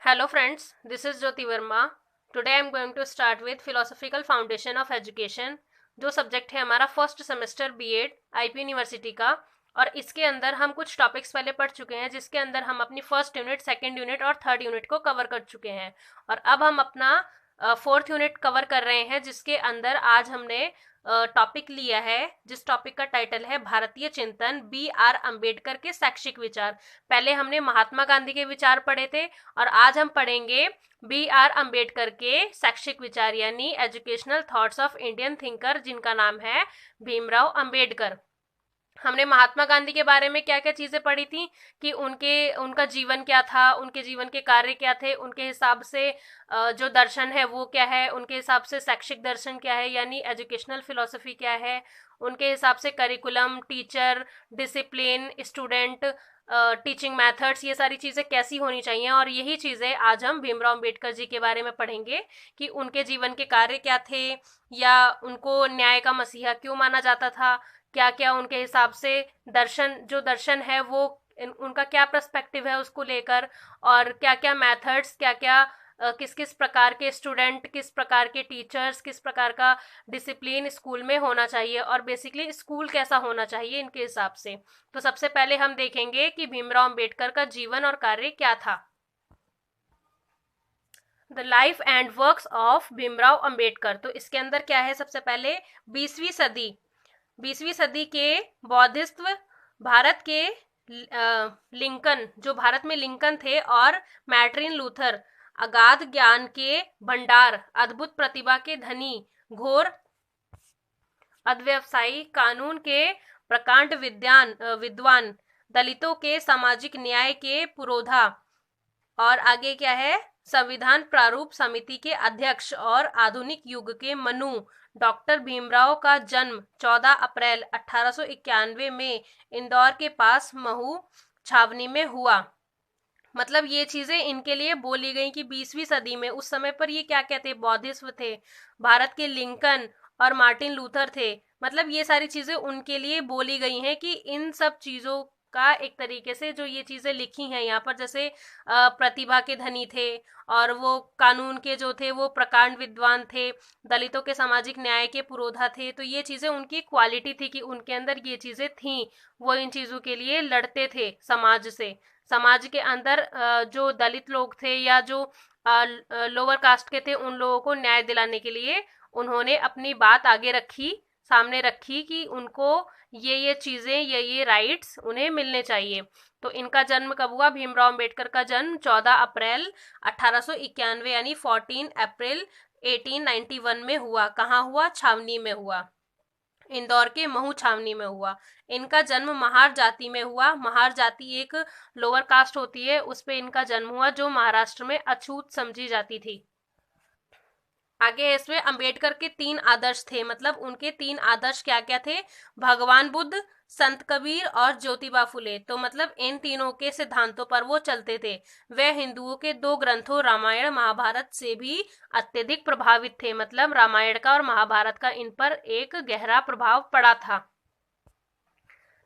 Hello friends, this is Jyoti Verma. Today I am going to start with Philosophical Foundation of Education, जो subject है हमारा first semester BEd IP university का। और इसके अंदर हम कुछ टॉपिक्स पहले पढ़ चुके हैं, जिसके अंदर हम अपनी फर्स्ट यूनिट, सेकंड यूनिट और थर्ड यूनिट को कवर कर चुके हैं। और अब हम अपना फोर्थ यूनिट कवर कर रहे हैं, जिसके अंदर आज हमने टॉपिक लिया है, जिस टॉपिक का टाइटल है भारतीय चिंतन, बी आर अंबेडकर के शैक्षिक विचार। पहले हमने महात्मा गांधी के विचार पढ़े थे और आज हम पढ़ेंगे बी आर अंबेडकर के शैक्षिक विचार, यानी educational thoughts of Indian thinker, जिनका नाम है भीमराव अंबेडकर। हमने महात्मा गांधी के बारे में क्या क्या चीजें पढ़ी थी कि उनका जीवन क्या था, उनके जीवन के कार्य क्या थे, उनके हिसाब से जो दर्शन है वो क्या है, उनके हिसाब से शैक्षिक दर्शन क्या है यानी एजुकेशनल फिलॉसफी क्या है, उनके हिसाब से curriculum, teacher, discipline, student, teaching methods, ये सारी चीज़ें कैसी होनी चाहिए। और यही चीज़ें आज हम भीमराव अंबेडकर जी के बारे में पढ़ेंगे कि उनके जीवन के कार्य क्या थे, या उनको न्याय का मसीहा क्यों माना जाता था, क्या क्या उनके हिसाब से दर्शन है वो उनका क्या पर्सपेक्टिव है उसको लेकर, और क्या क्या मेथड्स, क्या क्या किस किस प्रकार के स्टूडेंट, किस प्रकार के टीचर्स, किस प्रकार का डिसिप्लिन स्कूल में होना चाहिए, और बेसिकली स्कूल कैसा होना चाहिए इनके हिसाब से। तो सबसे पहले हम देखेंगे कि भीमराव अंबेडकर का जीवन और कार्य क्या था। The life and works of Bhimrao Ambedkar. तो इसके अंदर क्या है, सबसे पहले 20वीं सदी के बौद्धिस्व, भारत के लिंकन, जो भारत में लिंकन थे, और मार्टिन लूथर, अगाध ज्ञान के भंडार, अद्भुत प्रतिभा के धनी, घोर अध्यवसायी, कानून के प्रकांड विद्वान, दलितों के सामाजिक न्याय के पुरोधा, और आगे क्या है, संविधान प्रारूप समिति के अध्यक्ष और आधुनिक युग के मनु। डॉक्टर भीमराव का जन्म 14 अप्रैल 1891 में इंदौर के पास महू छावनी में हुआ। मतलब ये चीजें इनके लिए बोली गई कि 20वीं सदी में, उस समय पर ये क्या क्या थे, बौद्धिस्व थे, भारत के लिंकन और मार्टिन लूथर थे। मतलब ये सारी चीजें उनके लिए बोली गई हैं कि इन सब चीजों का एक तरीके से जो ये चीजें लिखी हैं यहाँ पर, जैसे प्रतिभा के धनी थे, और वो कानून के जो थे वो प्रकांड विद्वान थे, दलितों के सामाजिक न्याय के पुरोधा थे। तो ये चीजें उनकी क्वालिटी थी कि उनके अंदर ये चीजें थी, वो इन चीजों के लिए लड़ते थे समाज से। समाज के अंदर जो दलित लोग थे या जो लोअर कास्ट के थे, उन लोगों को न्याय दिलाने के लिए उन्होंने अपनी बात आगे रखी, सामने रखी कि उनको ये चीजें, ये राइट्स उन्हें मिलने चाहिए। तो इनका जन्म कब हुआ, भीमराव अंबेडकर का जन्म 14 अप्रैल 1891 यानी 14 अप्रैल 1891 में हुआ। कहाँ हुआ, छावनी में हुआ, इंदौर के महू छावनी में हुआ। इनका जन्म महार जाति में हुआ। महार जाति एक लोअर कास्ट होती है, उस पे इनका जन्म हुआ, जो महाराष्ट्र में अछूत समझी जाती थी। आगे इसमें अंबेडकर के 3 आदर्श थे। मतलब उनके 3 आदर्श क्या क्या थे, भगवान बुद्ध, संत कबीर और ज्योतिबा फुले। तो मतलब इन तीनों के सिद्धांतों पर वो चलते थे। वे हिंदुओं के 2 ग्रंथों रामायण महाभारत से भी अत्यधिक प्रभावित थे। मतलब रामायण का और महाभारत का इन पर एक गहरा प्रभाव पड़ा था।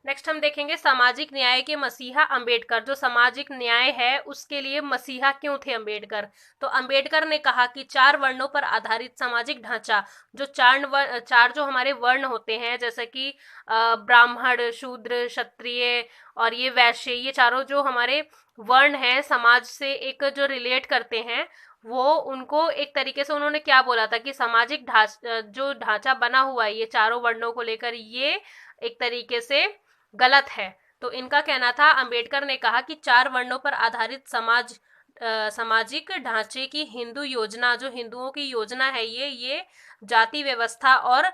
नेक्स्ट हम देखेंगे सामाजिक न्याय के मसीहा अंबेडकर। जो सामाजिक न्याय है उसके लिए मसीहा क्यों थे अंबेडकर। तो अंबेडकर ने कहा कि 4 वर्णों पर आधारित सामाजिक ढांचा, जो चार जो हमारे वर्ण होते हैं, जैसे कि ब्राह्मण, शूद्र, क्षत्रिय और ये वैश्य, ये चारों जो हमारे वर्ण हैं समाज से एक जो रिलेट करते हैं, वो उनको एक तरीके से उन्होंने क्या बोला था कि सामाजिक जो ढांचा बना हुआ है ये चारों वर्णों को लेकर, ये एक तरीके से गलत है। तो इनका कहना था, अंबेडकर ने कहा कि 4 वर्णों पर आधारित सामाजिक ढांचे की हिंदू योजना, जो हिंदुओं की योजना है, ये जाति व्यवस्था और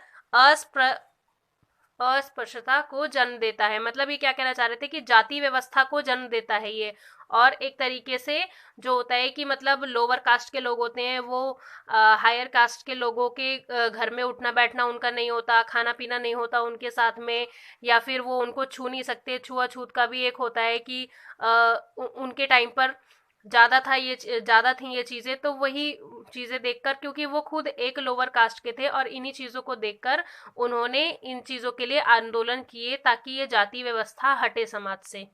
अस्पृश्यता को जन्म देता है। मतलब ये क्या कहना चाह रहे थे कि जाति व्यवस्था को जन्म देता है ये। और एक तरीके से जो होता है कि मतलब लोअर कास्ट के लोग होते हैं, वो हायर कास्ट के लोगों के घर में उठना बैठना उनका नहीं होता, खाना पीना नहीं होता उनके साथ में, या फिर वो उनको छू नहीं सकते। छुआछूत का भी एक होता है कि उनके टाइम पर ज़्यादा थी ये चीज़ें। तो वही चीज़ें देखकर, क्योंकि वो खुद एक लोअर कास्ट के थे, और इन्हीं चीज़ों को देखकर उन्होंने इन चीज़ों के लिए आंदोलन किए ताकि ये जाति व्यवस्था हटे समाज से।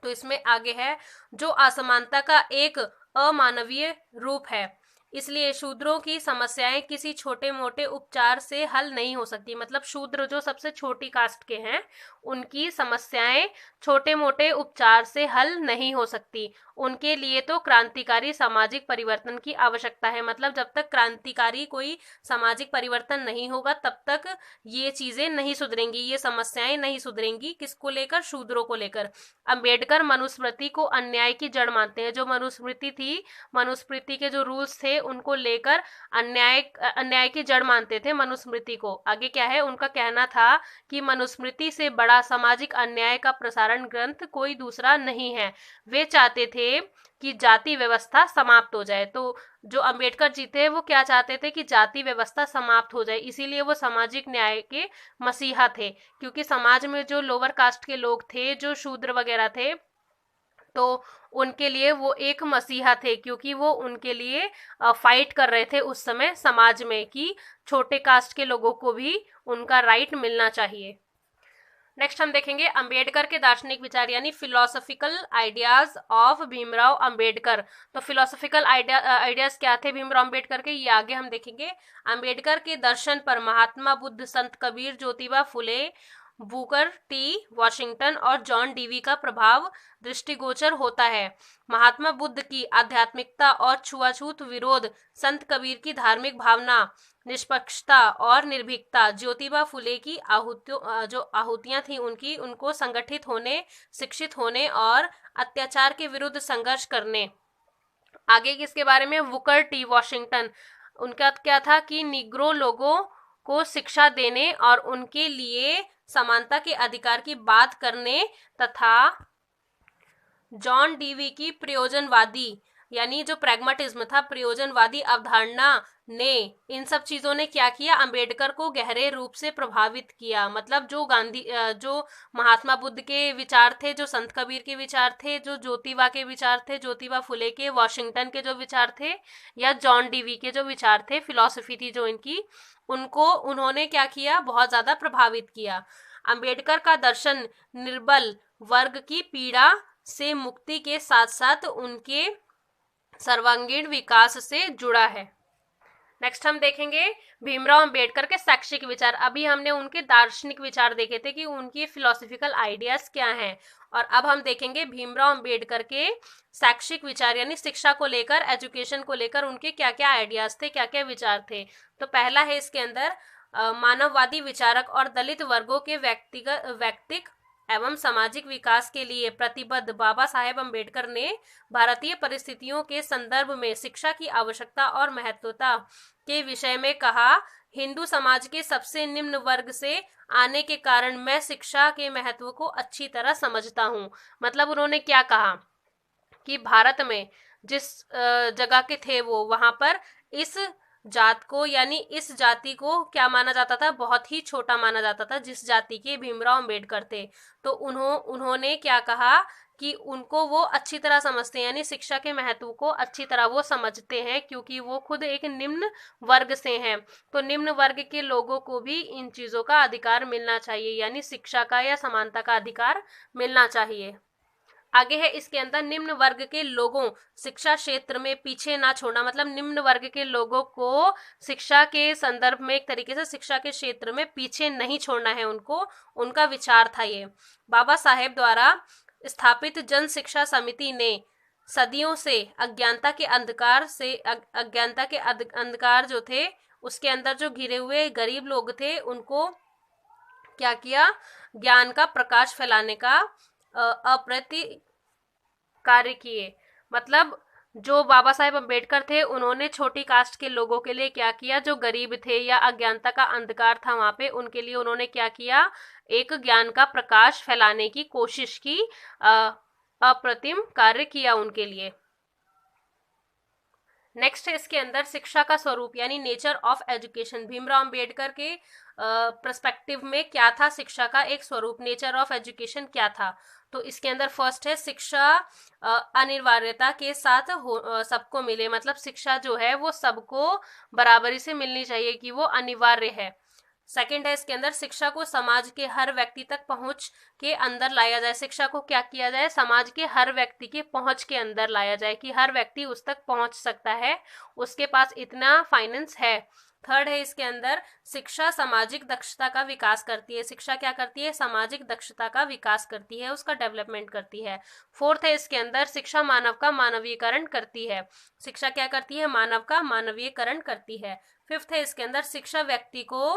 तो इसमें आगे है, जो असमानता का एक अमानवीय रूप है। इसलिए शूद्रों की समस्याएं किसी छोटे मोटे उपचार से हल नहीं हो सकती। मतलब शूद्र जो सबसे छोटी कास्ट के हैं, उनकी समस्याएं छोटे मोटे उपचार से हल नहीं हो सकती। उनके लिए तो क्रांतिकारी सामाजिक परिवर्तन की आवश्यकता है। मतलब जब तक क्रांतिकारी कोई सामाजिक परिवर्तन नहीं होगा तब तक ये चीजें नहीं सुधरेंगी, ये समस्याएं नहीं सुधरेंगी। किसको लेकर? शूद्रों को लेकर। अंबेडकर मनुस्मृति को अन्याय की जड़ मानते हैं। जो मनुस्मृति थी, मनुस्मृति के जो रूल्स थे उनको लेकर अन्याय की जड़ मानते थे मनुस्मृति को। आगे क्या है, उनका कहना था कि मनुस्मृति से बड़ा सामाजिक अन्याय का प्रसारण ग्रंथ कोई दूसरा नहीं है। वे चाहते थे कि जाति व्यवस्था समाप्त हो जाए। तो जो अंबेडकर जी थे वो क्या चाहते थे कि जाति व्यवस्था समाप्त हो जाए। इसीलिए वो सामाजिक न्याय के मसीहा थे, क्योंकि समाज में जो लोअर कास्ट के लोग थे, जो शूद्र वगैरह थे, तो उनके लिए वो एक मसीहा थे, क्योंकि वो उनके लिए फाइट कर रहे थे उस समय समाज में कि छोटे कास्ट के लोगों को भी उनका राइट मिलना चाहिए। नेक्स्ट हम देखेंगे अंबेडकर के दार्शनिक विचार यानी philosophical ideas of Bhimrao Ambedkar. तो फिलोसॉफिकल आइडियाज क्या थे भीमराव अंबेडकर के, ये आगे हम देखेंगे। अंबेडकर के दर्शन पर महात्मा बुद्ध, संत Kabir, Jyotiba Phule, Booker T Washington और जॉन डीवी का प्रभाव दृष्टिगोचर होता है। महात्मा बुद्ध की आध्यात्मिकता और छुआछूत विरोध, संत कबीर की धार्मिक भावना, निष्पक्षता और निर्भीकता, ज्योतिबा फुले की जो आहुतियां थी उनको संगठित होने, शिक्षित होने और अत्याचार के विरुद्ध संघर्ष करने। आगे किसके बारे में? Booker T Washington. उनका क्या था कि निग्रो लोगों को शिक्षा देने और उनके लिए समानता के अधिकार की बात करने, तथा जॉन डीवी की प्रयोजनवादी यानी जो प्रैग्मेटिज्म था, प्रयोजनवादी अवधारणा ने, इन सब चीजों ने क्या किया? अंबेडकर को गहरे रूप से प्रभावित किया। मतलब जो महात्मा बुद्ध के विचार थे, जो संत कबीर के विचार थे, जो ज्योतिबा के विचार थे, ज्योतिबा फुले के, वॉशिंगटन के जो विचार थे, या जॉन डीवी के जो विचार थे, फिलॉसफी थी जो इनकी, उनको उन्होंने क्या किया? बहुत ज्यादा प्रभावित किया। अंबेडकर का दर्शन निर्बल वर्ग की पीड़ा से मुक्ति के साथ साथ उनके सर्वांगीण विकास से जुड़ा है। नेक्स्ट हम देखेंगे भीमराव अंबेडकर के शैक्षिक विचार। अभी हमने उनके दार्शनिक विचार देखे थे कि उनकी फिलोसॉफिकल आइडियाज क्या हैं, और अब हम देखेंगे भीमराव अंबेडकर के शैक्षिक विचार यानी शिक्षा को लेकर, एजुकेशन को लेकर उनके क्या क्या आइडियाज थे, क्या क्या विचार थे। तो पहला है इसके अंदर मानववादी विचारक और दलित वर्गों के व्यक्तिक एवं सामाजिक विकास के लिए प्रतिबद्ध बाबा साहेब अंबेडकर ने भारतीय परिस्थितियों के संदर्भ में शिक्षा की आवश्यकता और महत्वता के विषय में कहा। हिंदू समाज के सबसे निम्न वर्ग से आने के कारण मैं शिक्षा के महत्व को अच्छी तरह समझता हूँ। मतलब उन्होंने क्या कहा कि भारत में जिस जगह के थे वो, वहां पर इस जात को यानी इस जाति को क्या माना जाता था? बहुत ही छोटा माना जाता था, जिस जाति के भीमराव अंबेडकर थे। तो उन्होंने क्या कहा कि उनको वो अच्छी तरह समझते हैं, यानी शिक्षा के महत्व को अच्छी तरह वो समझते हैं, क्योंकि वो खुद एक निम्न वर्ग से हैं। तो निम्न वर्ग के लोगों को भी इन चीजों का अधिकार मिलना चाहिए, यानी शिक्षा का या समानता का अधिकार मिलना चाहिए। आगे है इसके अंदर निम्न वर्ग के लोगों शिक्षा क्षेत्र में पीछे ना छोड़ना। मतलब निम्न वर्ग के लोगों को शिक्षा के संदर्भ में एक तरीके से शिक्षा के क्षेत्र में पीछे नहीं छोड़ना है उनको, उनका विचार था ये। बाबा साहेब द्वारा स्थापित जन शिक्षा समिति ने सदियों से अज्ञानता के अंधकार जो थे उसके अंदर जो घिरे हुए गरीब लोग थे उनको क्या किया? ज्ञान का प्रकाश फैलाने का अप्रति कार्य किए। मतलब जो बाबा साहेब अंबेडकर थे उन्होंने छोटी कास्ट के लोगों के लिए क्या किया? जो गरीब थे या अज्ञानता का अंधकार था वहां पे, उनके लिए उन्होंने क्या किया? एक ज्ञान का प्रकाश फैलाने की कोशिश की, अप्रतिम कार्य किया उनके लिए। नेक्स्ट है इसके अंदर शिक्षा का स्वरूप यानी nature of education. Bhimrao Ambedkar के पर्सपेक्टिव में क्या था शिक्षा का एक स्वरूप, नेचर ऑफ एजुकेशन क्या था? तो इसके अंदर फर्स्ट है शिक्षा अनिवार्यता के साथ सबको मिले। मतलब शिक्षा जो है वो सबको बराबरी से मिलनी चाहिए कि वो अनिवार्य है। सेकंड है इसके अंदर शिक्षा को समाज के हर व्यक्ति तक पहुंच के अंदर लाया जाए। शिक्षा को क्या किया जाए, समाज के हर व्यक्ति के पहुंच के अंदर लाया जाए कि हर व्यक्ति उस तक पहुंच सकता है, उसके पास इतना फाइनेंस है। थर्ड है इसके अंदर शिक्षा सामाजिक दक्षता का विकास करती है। शिक्षा क्या करती है, सामाजिक दक्षता का विकास करती है, उसका डेवलपमेंट करती है। फोर्थ है इसके अंदर शिक्षा मानव का मानवीयकरण करती है। शिक्षा क्या करती है, मानव का मानवीयकरण करती है। फिफ्थ है इसके अंदर शिक्षा व्यक्ति को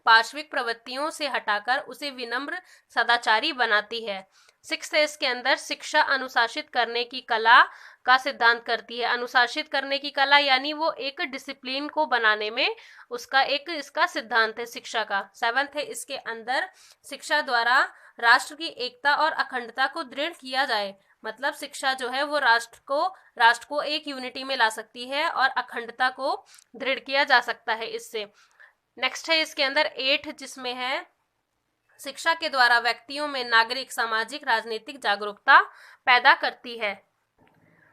पार्श्विक प्रवृत्तियों से हटाकर उसे विनम्र सदाचारी बनाती है। सिक्स्थ है इसके अंदर शिक्षा अनुशासित करने की कला का सिद्धांत करती है। अनुशासित करने की कला यानी वो एक डिसिप्लिन को बनाने में उसका एक इसका सिद्धांत है शिक्षा का। सेवंथ है इसके अंदर शिक्षा द्वारा राष्ट्र की एकता और अखंडता को दृढ़ किया जाए। मतलब शिक्षा जो है वो राष्ट्र को एक यूनिटी में ला सकती है और अखंडता को दृढ़ किया जा सकता है इससे। नेक्स्ट है इसके अंदर 8 जिसमें है शिक्षा के द्वारा व्यक्तियों में नागरिक सामाजिक राजनीतिक जागरूकता पैदा करती है।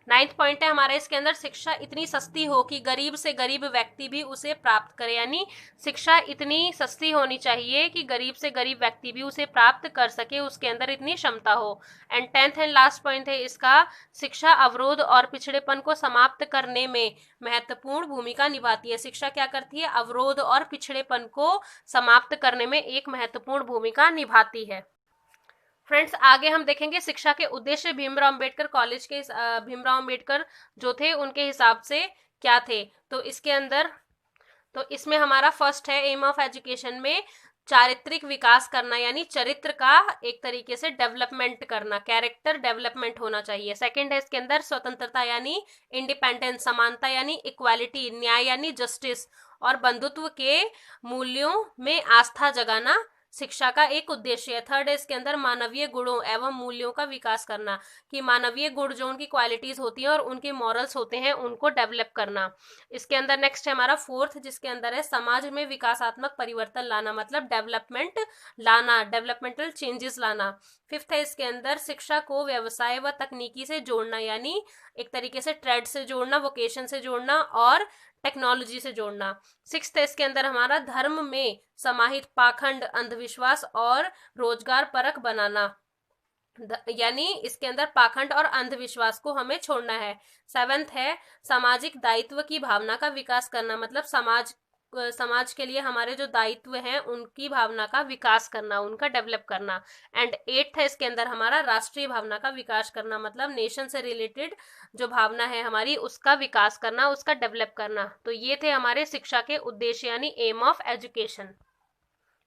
9th पॉइंट है हमारे इसके अंदर शिक्षा इतनी सस्ती हो कि गरीब से गरीब व्यक्ति भी उसे प्राप्त करे, यानी शिक्षा इतनी सस्ती होनी चाहिए कि गरीब से गरीब व्यक्ति भी उसे प्राप्त कर सके, उसके अंदर इतनी क्षमता हो। And 10th and last point है इसका शिक्षा अवरोध और पिछड़ेपन को समाप्त करने में महत्वपूर्ण भूमिका निभाती है। शिक्षा क्या करती है, अवरोध और पिछड़ेपन को समाप्त करने में एक महत्वपूर्ण भूमिका निभाती है। फ्रेंड्स आगे हम देखेंगे शिक्षा के उद्देश्य भीमराव अंबेडकर कॉलेज के भीमराव अंबेडकर जो थे उनके हिसाब से क्या थे। तो इसमें हमारा फर्स्ट है एम ऑफ एजुकेशन में चारित्रिक विकास करना, यानी चरित्र का एक तरीके से डेवलपमेंट करना, कैरेक्टर डेवलपमेंट होना चाहिए। सेकंड है इसके अंदर स्वतंत्रता यानी इंडिपेंडेंस, समानता यानी इक्वालिटी, न्याय यानी जस्टिस और बंधुत्व के मूल्यों में आस्था जगाना शिक्षा का एक उद्देश्य है। थर्ड है इसके अंदर मानवीय गुणों एवं मूल्यों का विकास करना, कि मानवीय गुण जो उनकी क्वालिटीज होती हैं और उनके मॉरल्स होते हैं उनको डेवलप करना। इसके अंदर नेक्स्ट है हमारा फोर्थ जिसके अंदर है समाज में विकासात्मक परिवर्तन लाना, मतलब डेवलपमेंट लाना, डेवलपमेंटल चेंजेस लाना। फिफ्थ है इसके अंदर शिक्षा को व्यवसाय व तकनीकी से जोड़ना, यानी एक तरीके से ट्रेड से जोड़ना, वोकेशन से जोड़ना और टेक्नोलॉजी से जोड़ना। सिक्स्थ है इसके अंदर हमारा धर्म में समाहित पाखंड, अंधविश्वास और रोजगार परक बनाना, यानी इसके अंदर पाखंड और अंधविश्वास को हमें छोड़ना है। सेवेंथ है सामाजिक दायित्व की भावना का विकास करना, मतलब समाज के लिए हमारे जो दायित्व हैं उनकी भावना का विकास करना, उनका डेवलप करना। एंड 8th है इसके अंदर हमारा राष्ट्रीय भावना का विकास करना, मतलब नेशन से रिलेटेड जो भावना है हमारी उसका विकास करना, उसका डेवलप करना। तो ये थे हमारे शिक्षा के उद्देश्य यानी एम ऑफ एजुकेशन।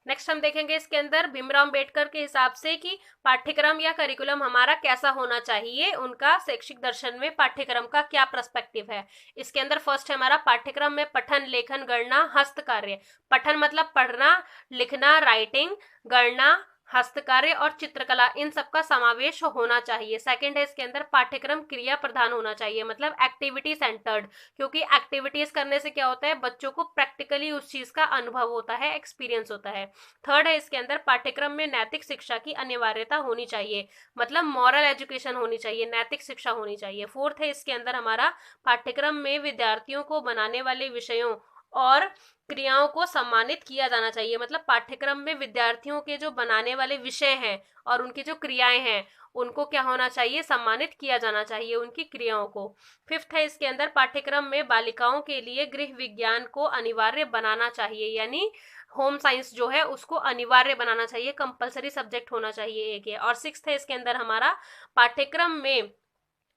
नेक्स्ट हम देखेंगे इसके अंदर भीमराव अंबेडकर के हिसाब से कि पाठ्यक्रम या करिकुलम हमारा कैसा होना चाहिए, उनका शैक्षिक दर्शन में पाठ्यक्रम का क्या पर्सपेक्टिव है। इसके अंदर फर्स्ट है हमारा पाठ्यक्रम में पठन, लेखन, गणना, हस्तकार्य। पठन मतलब पढ़ना, लिखना, राइटिंग, गणना, हस्तकार्य और चित्रकला, इन सब का समावेश होना चाहिए। सेकंड है इसके अंदर पाठ्यक्रम क्रिया प्रधान होना चाहिए, मतलब एक्टिविटी सेंटर्ड, क्योंकि एक्टिविटीज करने से क्या होता है, बच्चों को प्रैक्टिकली उस चीज का अनुभव होता है, एक्सपीरियंस होता है। थर्ड है इसके अंदर पाठ्यक्रम में नैतिक शिक्षा की अनिवार्यता होनी चाहिए, मतलब मॉरल एजुकेशन होनी चाहिए, नैतिक शिक्षा होनी चाहिए। फोर्थ है इसके अंदर हमारा पाठ्यक्रम में विद्यार्थियों को बनाने वाले विषयों और क्रियाओं को सम्मानित किया जाना चाहिए, मतलब पाठ्यक्रम में विद्यार्थियों के जो बनाने वाले विषय हैं और उनकी जो क्रियाएं हैं उनको क्या होना चाहिए, सम्मानित किया जाना चाहिए उनकी क्रियाओं को। फिफ्थ है इसके अंदर पाठ्यक्रम में बालिकाओं के लिए गृह विज्ञान को अनिवार्य बनाना चाहिए, यानी होम साइंस जो है उसको अनिवार्य बनाना चाहिए, कंपलसरी सब्जेक्ट होना चाहिए एक है। और सिक्स्थ है इसके अंदर हमारा पाठ्यक्रम में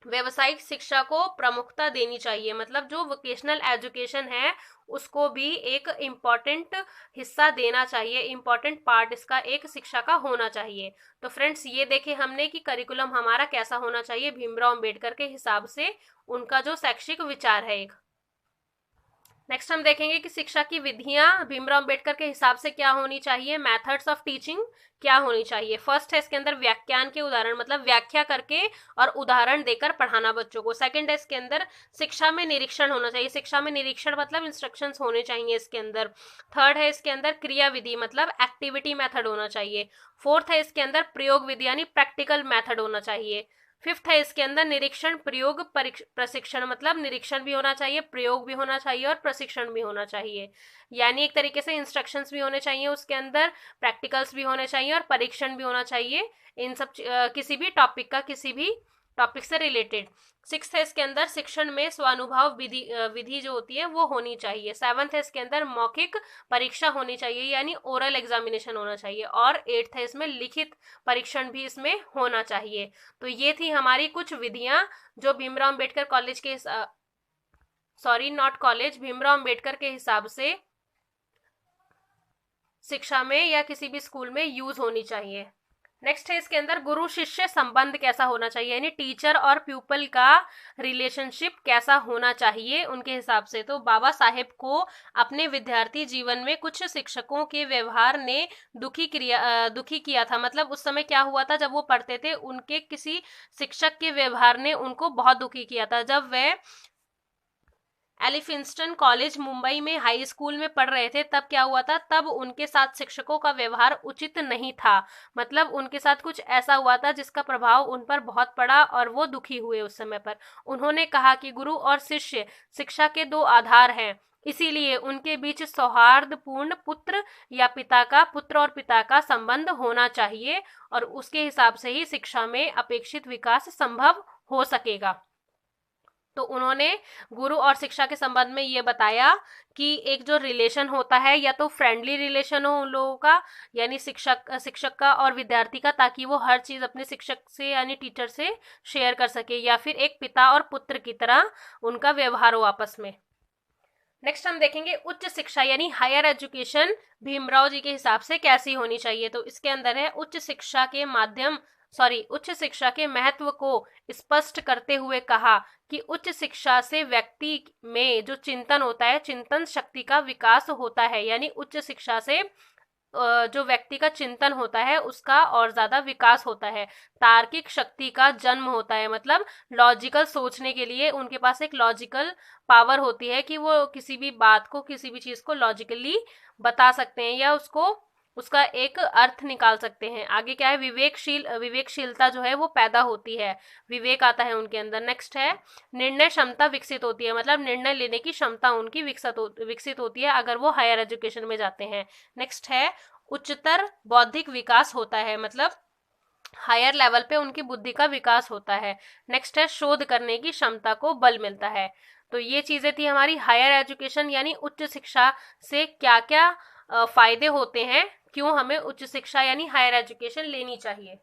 व्यवसायिक शिक्षा को प्रमुखता देनी चाहिए, मतलब जो वोकेशनल एजुकेशन है उसको भी एक इम्पॉर्टेंट हिस्सा देना चाहिए, इम्पॉर्टेंट पार्ट इसका एक शिक्षा का होना चाहिए। तो फ्रेंड्स ये देखे हमने कि करिकुलम हमारा कैसा होना चाहिए भीमराव अंबेडकर के हिसाब से, उनका जो शैक्षिक विचार है एक। नेक्स्ट हम देखेंगे कि शिक्षा की विधियां भीमराव अंबेडकर के हिसाब से क्या होनी चाहिए, मेथड्स ऑफ टीचिंग क्या होनी चाहिए। फर्स्ट है इसके अंदर व्याख्यान के उदाहरण, मतलब व्याख्या करके और उदाहरण देकर पढ़ाना बच्चों को। सेकंड है इसके अंदर शिक्षा में निरीक्षण होना चाहिए, शिक्षा में निरीक्षण मतलब इंस्ट्रक्शंस होने चाहिए इसके अंदर। थर्ड है इसके अंदर क्रिया विधि, मतलब एक्टिविटी मेथड होना चाहिए। फोर्थ है इसके अंदर प्रयोग विधि यानी प्रैक्टिकल मेथड होना चाहिए। 5th है इसके अंदर निरीक्षण प्रयोग प्रशिक्षण, मतलब निरीक्षण भी होना चाहिए, प्रयोग भी होना चाहिए और प्रशिक्षण भी होना चाहिए, यानी एक तरीके से इंस्ट्रक्शंस भी होने चाहिए उसके अंदर, प्रैक्टिकल्स भी होने चाहिए और परीक्षण भी होना चाहिए इन सब किसी भी टॉपिक का, किसी भी टॉपिक से रिलेटेड। 6th है इसके अंदर शिक्षण में स्वानुभव विधि जो होती है वो होनी चाहिए। 7th है इसके अंदर मौखिक परीक्षा होनी चाहिए, यानी ओरल एग्जामिनेशन होना चाहिए। और 8th है इसमें लिखित परीक्षण भी इसमें होना चाहिए। तो ये थी हमारी कुछ विधियां जो भीमराव अंबेडकर कॉलेज के भीमराव अंबेडकर के हिसाब से शिक्षा में या किसी भी स्कूल में यूज होनी चाहिए। नेक्स्ट है इसके अंदर गुरु शिष्य संबंध कैसा होना चाहिए, यानी टीचर और प्यूपल का रिलेशनशिप कैसा होना चाहिए उनके हिसाब से। तो बाबा साहेब को अपने विद्यार्थी जीवन में कुछ शिक्षकों के व्यवहार ने दुखी किया था। मतलब उस समय क्या हुआ था, जब वो पढ़ते थे उनके किसी शिक्षक के व्यवहार ने उनको बहुत दुखी किया था। जब वे एलिफिंस्टन कॉलेज मुंबई में हाई स्कूल में पढ़ रहे थे तब क्या हुआ था, तब उनके साथ शिक्षकों का व्यवहार उचित नहीं था। मतलब उनके साथ कुछ ऐसा हुआ था जिसका प्रभाव उन पर बहुत पड़ा और वो दुखी हुए उस समय पर। उन्होंने कहा कि गुरु और शिष्य शिक्षा के दो आधार हैं, इसीलिए उनके बीच सौहार्दपूर्ण पुत्र और पिता का संबंध होना चाहिए और उसके हिसाब से ही शिक्षा में अपेक्षित विकास संभव हो सकेगा। तो उन्होंने गुरु और शिक्षा के संबंध में ये बताया कि एक जो रिलेशन होता है या तो फ्रेंडली रिलेशन हो उन लोगों का, यानी शिक्षक का और विद्यार्थी का, ताकि वो हर चीज अपने शिक्षक से यानी टीचर से शेयर कर सके, या फिर एक पिता और पुत्र की तरह उनका व्यवहार हो आपस में। नेक्स्ट हम देखेंगे उच्च शिक्षा यानी हायर एजुकेशन भीमराव जी के हिसाब से कैसी होनी चाहिए। तो इसके अंदर है उच्च शिक्षा के महत्व को स्पष्ट करते हुए कहा कि उच्च शिक्षा से व्यक्ति में जो चिंतन होता है, चिंतन शक्ति का विकास होता है, यानी उच्च शिक्षा से जो व्यक्ति का चिंतन होता है उसका और ज्यादा विकास होता है। तार्किक शक्ति का जन्म होता है, मतलब लॉजिकल सोचने के लिए उनके पास एक लॉजिकल पावर होती है कि वो किसी भी बात को, किसी भी चीज को लॉजिकली बता सकते हैं या उसका एक अर्थ निकाल सकते हैं। आगे क्या है, विवेकशीलता जो है वो पैदा होती है, विवेक आता है उनके अंदर। नेक्स्ट है निर्णय क्षमता विकसित होती है, मतलब निर्णय लेने की क्षमता उनकी विकसित होती है अगर वो हायर एजुकेशन में जाते हैं। नेक्स्ट है उच्चतर बौद्धिक विकास होता है, मतलब हायर लेवल पे उनकी बुद्धि का विकास होता है। नेक्स्ट है शोध करने की क्षमता को बल मिलता है। तो ये चीजें थी हमारी हायर एजुकेशन यानी उच्च शिक्षा से क्या क्या फायदे होते हैं, क्यों हमें उच्च शिक्षा यानी हायर एजुकेशन लेनी चाहिए।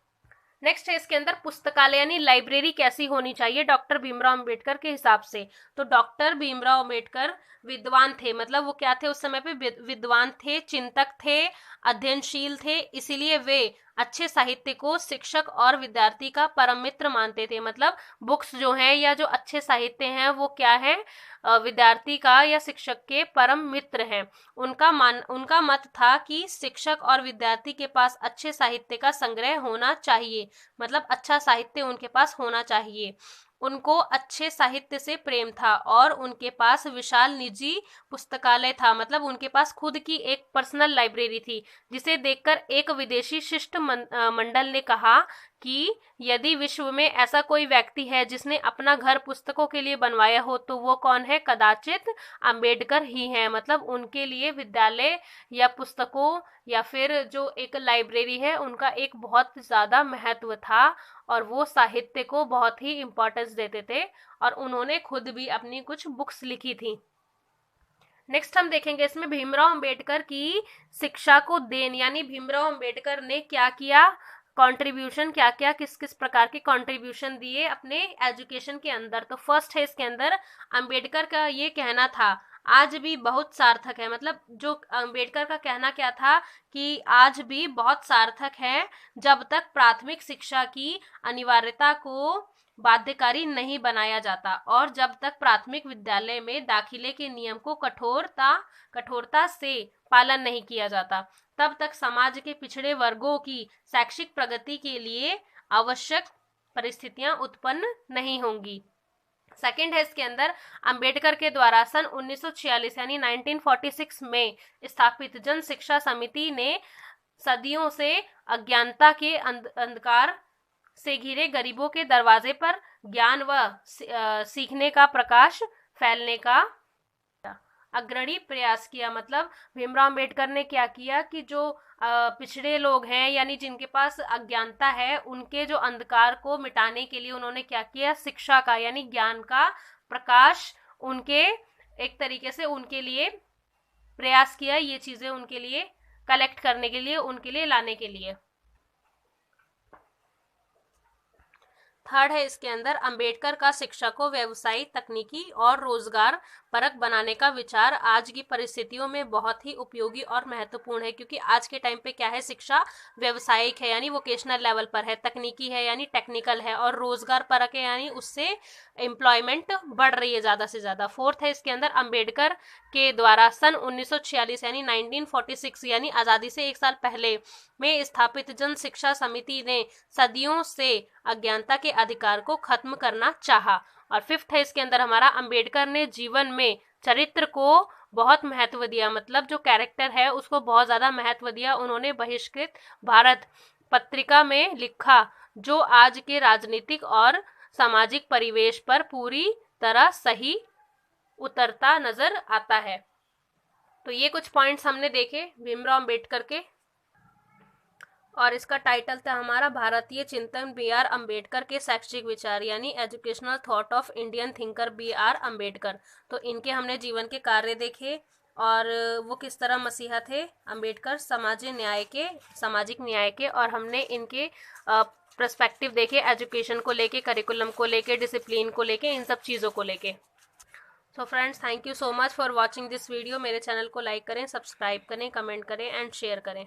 नेक्स्ट है इसके अंदर पुस्तकालय यानी लाइब्रेरी कैसी होनी चाहिए डॉक्टर भीमराव अंबेडकर के हिसाब से। तो डॉक्टर भीमराव अंबेडकर विद्वान थे, मतलब वो क्या थे उस समय पे, विद्वान थे, चिंतक थे, अध्ययनशील थे, इसीलिए वे अच्छे साहित्य को शिक्षक और विद्यार्थी का परम मित्र मानते थे। मतलब बुक्स जो हैं या जो अच्छे साहित्य हैं वो क्या है, विद्यार्थी का या शिक्षक के परम मित्र हैं। उनका मत था कि शिक्षक और विद्यार्थी के पास अच्छे साहित्य का संग्रह होना चाहिए, मतलब अच्छा साहित्य उनके पास होना चाहिए। उनको अच्छे साहित्य से प्रेम था और उनके पास विशाल निजी पुस्तकालय था, मतलब उनके पास खुद की एक पर्सनल लाइब्रेरी थी, जिसे देखकर एक विदेशी शिष्ट मंडल ने कहा कि यदि विश्व में ऐसा कोई व्यक्ति है जिसने अपना घर पुस्तकों के लिए बनवाया हो तो वो कौन है, कदाचित अंबेडकर ही है। मतलब उनके लिए विद्यालय या पुस्तकों या फिर जो एक लाइब्रेरी है उनका एक बहुत ज्यादा महत्व था और वो साहित्य को बहुत ही इम्पोर्टेंस देते थे और उन्होंने खुद भी अपनी कुछ बुक्स लिखी थी। नेक्स्ट हम देखेंगे इसमें भीमराव अंबेडकर की शिक्षा को देन, यानी भीमराव अंबेडकर ने क्या किया, कंट्रीब्यूशन क्या क्या, किस किस प्रकार के कंट्रीब्यूशन दिए अपने एजुकेशन के अंदर। तो फर्स्ट है इसके अंदर अंबेडकर का ये कहना था आज भी बहुत सार्थक है, मतलब जो अंबेडकर का कहना क्या था कि आज भी बहुत सार्थक है जब तक प्राथमिक शिक्षा की अनिवार्यता को बाध्यकारी नहीं बनाया जाता और जब तक प्राथमिक विद्यालय में दाखिले के नियम को कठोरता से पालन नहीं किया जाता, तब तक समाज के पिछड़े वर्गों की शैक्षिक प्रगति के लिए आवश्यक परिस्थितियां उत्पन्न नहीं होंगी। सेकंड है इसके अंदर अंबेडकर के द्वारा सन 1946 यानी 1946 में स्थापित जन शिक्षा समिति ने सदियों से अज्ञानता के अंधकार से घिरे गरीबों के दरवाजे पर ज्ञान व सीखने का प्रकाश फैलने का अग्रणी प्रयास किया। मतलब भीमराव अंबेडकर ने क्या किया कि जो पिछड़े लोग हैं यानी जिनके पास अज्ञानता है, उनके जो अंधकार को मिटाने के लिए उन्होंने क्या किया, शिक्षा का यानी ज्ञान का प्रकाश उनके एक तरीके से उनके लिए प्रयास किया, ये चीजें उनके लिए कलेक्ट करने के लिए, उनके लिए लाने के लिए। थर्ड है इसके अंदर, अंबेडकर का शिक्षा को व्यवसायिक, तकनीकी और रोजगार परक बनाने का विचार आज की परिस्थितियों में बहुत ही उपयोगी और महत्वपूर्ण है, क्योंकि आज के टाइम पे क्या है, शिक्षा व्यवसायिक है यानी वोकेशनल लेवल पर है, तकनीकी है यानी टेक्निकल है, और रोजगार परक है यानी उससे एम्प्लॉयमेंट बढ़ रही है ज्यादा से ज्यादा। फोर्थ है इसके अंदर, अंबेडकर के द्वारा सन 1946 यानी 1946 यानी आजादी से एक साल पहले में स्थापित जन शिक्षा समिति ने सदियों से अज्ञानता के अधिकार को खत्म करना चाहा। और फिफ्थ है इसके अंदर हमारा, अंबेडकर ने जीवन में चरित्र को बहुत महत्व दिया, मतलब जो कैरेक्टर है उसको बहुत ज्यादा महत्व दिया। उन्होंने बहिष्कृत भारत पत्रिका में लिखा, जो आज के राजनीतिक और सामाजिक परिवेश पर पूरी तरह सही उतरता नजर आता है। तो ये कुछ पॉइंट्स हमने देखे भीमराव अंबेडकर के, और इसका टाइटल था हमारा भारतीय चिंतन बी आर अम्बेडकर के शैक्षिक विचार यानी educational thought of Indian thinker B R Ambedkar. तो इनके हमने जीवन के कार्य देखे और वो किस तरह मसीहा थे अम्बेडकर सामाजिक न्याय के, और हमने इनके पर्सपेक्टिव देखे एजुकेशन को लेके, करिकुलम को लेके, डिसिप्लिन को लेके, इन सब चीज़ों को लेके। So friends, thank you so much for watching this video. मेरे चैनल को लाइक करें, सब्सक्राइब करें, कमेंट करें एंड शेयर करें।